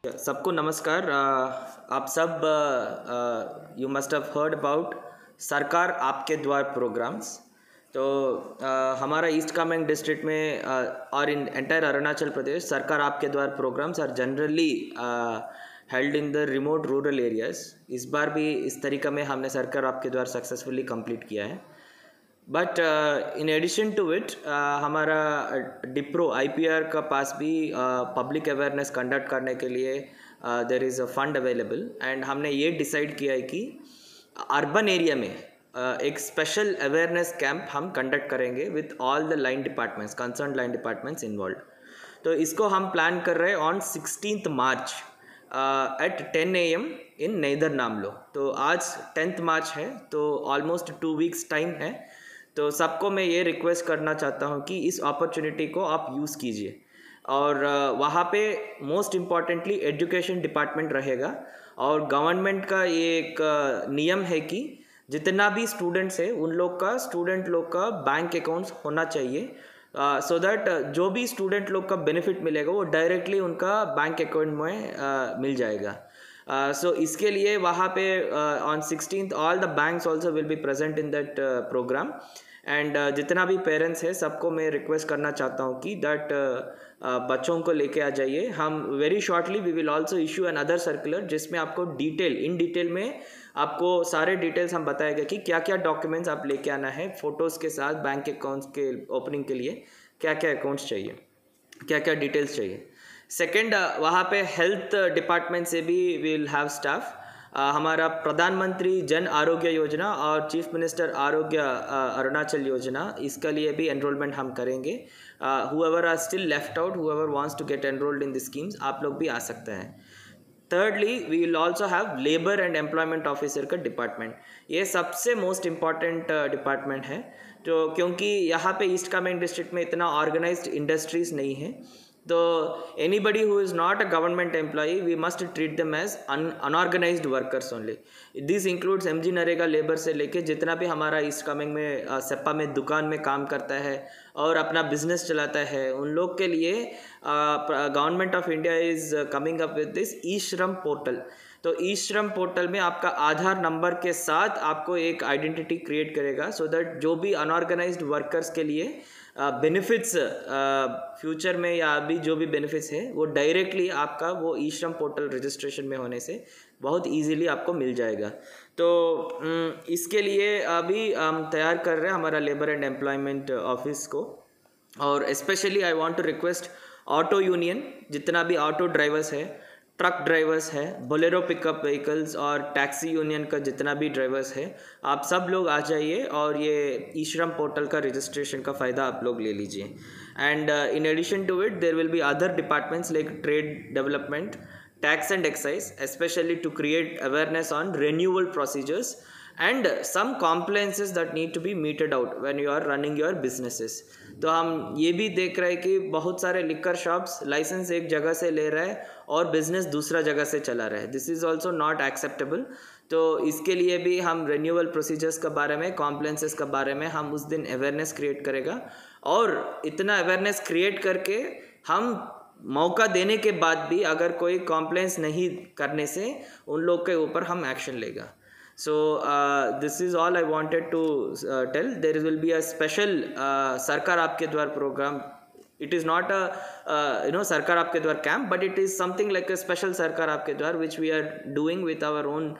सबको नमस्कार। आप सब you must have heard about सरकार आपके द्वार प्रोग्राम्स। तो हमारा ईस्ट कामेंग डिस्ट्रिक्ट में और इन एंटायर अरुणाचल प्रदेश सरकार आपके द्वार programs are generally held in the remote rural areas. इस बार भी इस तरीक़ा में हमने सरकार आपके द्वार सक्सेसफुली कंप्लीट किया है। But in addition to it हमारा डिप्रो आईपीआर का पास भी पब्लिक अवेयरनेस कंडक्ट करने के लिए there is a fund available and हमने ये डिसाइड किया है कि अर्बन एरिया में एक स्पेशल अवेयरनेस कैंप हम कंडक्ट करेंगे with all the line departments, concern line departments involve. तो इसको हम प्लान कर रहे हैं on 16th March at 10 AM in नेदर नामलो। तो आज 10th मार्च है, तो ऑलमोस्ट 2 weeks टाइम है। तो सबको मैं ये रिक्वेस्ट करना चाहता हूँ कि इस अपॉर्चुनिटी को आप यूज़ कीजिए। और वहाँ पे मोस्ट इम्पॉर्टेंटली एजुकेशन डिपार्टमेंट रहेगा और गवर्नमेंट का ये एक नियम है कि जितना भी स्टूडेंट्स है उन स्टूडेंट लोग का बैंक अकाउंट्स होना चाहिए, सो दैट जो भी स्टूडेंट लोग का बेनिफिट मिलेगा वो डायरेक्टली उनका बैंक अकाउंट में मिल जाएगा। सो इसके लिए वहाँ पे on 16th all the banks also will be present in that program. And जितना भी पेरेंट्स है सबको मैं रिक्वेस्ट करना चाहता हूँ कि दैट बच्चों को लेके आ जाइए। हम very shortly we will also issue an other circular जिसमें आपको इन डिटेल में आपको सारे डिटेल्स हम बताएंगे कि क्या क्या डॉक्यूमेंट्स आप लेके आना है, फ़ोटोज़ के साथ बैंक अकाउंट्स के ओपनिंग के लिए क्या क्या अकाउंट्स चाहिए, क्या क्या डिटेल्स चाहिए। सेकेंड, वहाँ पे हेल्थ डिपार्टमेंट से भी विल हैव स्टाफ। हमारा प्रधानमंत्री जन आरोग्य योजना और चीफ मिनिस्टर आरोग्य अरुणाचल योजना, इसके लिए भी एनरोलमेंट हम करेंगे। Whoever are still left out, whoever wants to get enrolled in the schemes, आप लोग भी आ सकते हैं। thirdly we will also have labour and employment officer का डिपार्टमेंट। ये सबसे मोस्ट इम्पॉर्टेंट डिपार्टमेंट है, तो क्योंकि यहाँ पे ईस्ट कामेंग डिस्ट्रिक्ट में इतना ऑर्गेनाइज्ड इंडस्ट्रीज नहीं है। तो anybody who is not a government employee we must treat them as unorganised workers only. This includes MG NREGA labour से लेके जितना भी हमारा ईस्ट कामेंग में सेप्पा में दुकान में काम करता है और अपना बिजनेस चलाता है, उन लोग के लिए government of India is coming up with this e Shram portal. तो ई श्रम पोर्टल में आपका आधार नंबर के साथ आपको एक आइडेंटिटी क्रिएट करेगा, सो दैट जो भी अनऑर्गेनाइज्ड वर्कर्स के लिए बेनिफिट्स फ्यूचर में या अभी जो भी बेनिफिट्स है वो डायरेक्टली आपका वो ई श्रम पोर्टल रजिस्ट्रेशन में होने से बहुत इजीली आपको मिल जाएगा। तो इसके लिए अभी हम तैयार कर रहे हैं हमारा लेबर एंड एम्प्लॉयमेंट ऑफिस को। और specially I want to request auto union, जितना भी ऑटो ड्राइवर्स है, ट्रक ड्राइवर्स है, बोलेरो पिकअप व्हीकल्स और टैक्सी यूनियन का जितना भी ड्राइवर्स है, आप सब लोग आ जाइए और ये ई श्रम पोर्टल का रजिस्ट्रेशन का फ़ायदा आप लोग ले लीजिए। And in addition to it there will be other departments like trade development, tax and excise, especially to create awareness on renewal procedures and some compliances that need to be meted out when you are running your businesses। तो हम ये भी देख रहे हैं कि बहुत सारे लिकर शॉप्स लाइसेंस एक जगह से ले रहे हैं और बिजनेस दूसरा जगह से चला रहे हैं। This is also not acceptable. तो इसके लिए भी हम रेन्यूअल प्रोसीजर्स के बारे में, कॉम्प्लायंसेस के बारे में हम उस दिन अवेयरनेस क्रिएट करेगा। और इतना अवेयरनेस क्रिएट करके हम मौका देने के बाद भी अगर कोई कॉम्प्लायंस नहीं करने से उन लोग के ऊपर हम एक्शन लेगा। So this is all I wanted to tell. There will be a special Sarkar आपके Dwar program. It is not a Sarkar आपके Dwar camp, but it is something like a special Sarkar आपके Dwar which we are doing with our own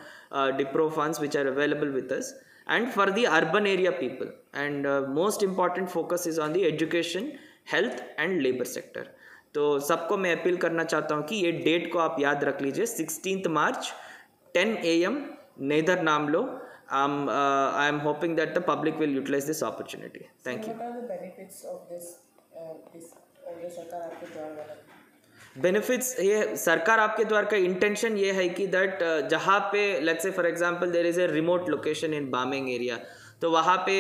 DIPRO funds which are available with us and for the urban area people, and most important focus is on the education, health and labor sector। तो सबको मैं appeal करना चाहता हूँ कि ये date को आप याद रख लीजिए, 16th मार्च 10 AM नेदर नामलो। I am hoping that the public will utilize this opportunity. Thank you. What are the benefits of this सरकार आपके द्वार वाला? बेनिफिट्स, ये सरकार आपके द्वार का इंटेंशन ये है कि दैट जहाँ पे let's say for example there is a remote location in Bameng area, तो वहाँ पे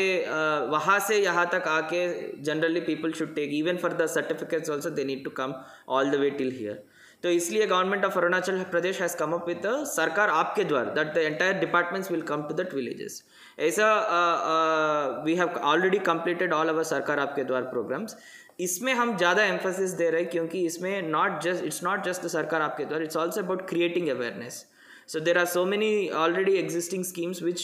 वहाँ से यहाँ तक आके generally people should take even for the certificates also they need to come all the way till here. तो इसलिए government of Arunachal Pradesh has come up with Sarkar आपके Dwar, that the entire departments will come to that villages. ऐसा we have already completed all our सरकार आपके द्वार programmes. इसमें हम ज़्यादा एम्फोसिस दे रहे हैं क्योंकि इसमें इट्स नॉट जस्ट सरकार आपके द्वार, it's also about creating awareness. So there are so many already existing schemes which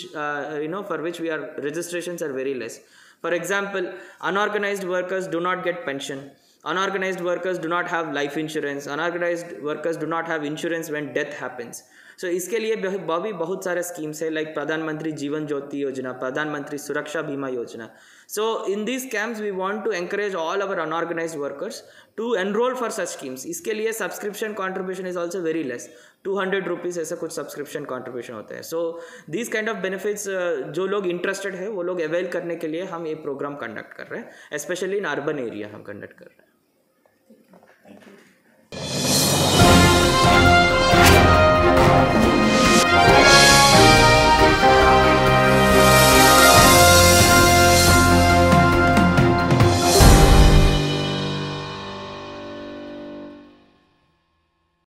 for which we are registrations are very less. For example, unorganized workers do not get pension. Unorganized workers do not have life insurance. Unorganized workers do not have insurance when death happens. So इसके लिए भी बहुत सारे schemes है, like प्रधानमंत्री जीवन ज्योति योजना, प्रधानमंत्री सुरक्षा बीमा योजना. So in these camps we want to encourage all our unorganized workers to enroll for such schemes. इसके लिए subscription contribution is also very less, 200 rupees ऐसा कुछ सब्सक्रिप्शन कॉन्ट्रीब्यूशन होता है. So these kind of benefits जो लोग interested है वो लोग अवेल करने के लिए हम ये प्रोग्राम कंडक्ट कर रहे हैं, स्पेशली इन अर्बन एरिया हम कंडक्ट कर रहे हैं.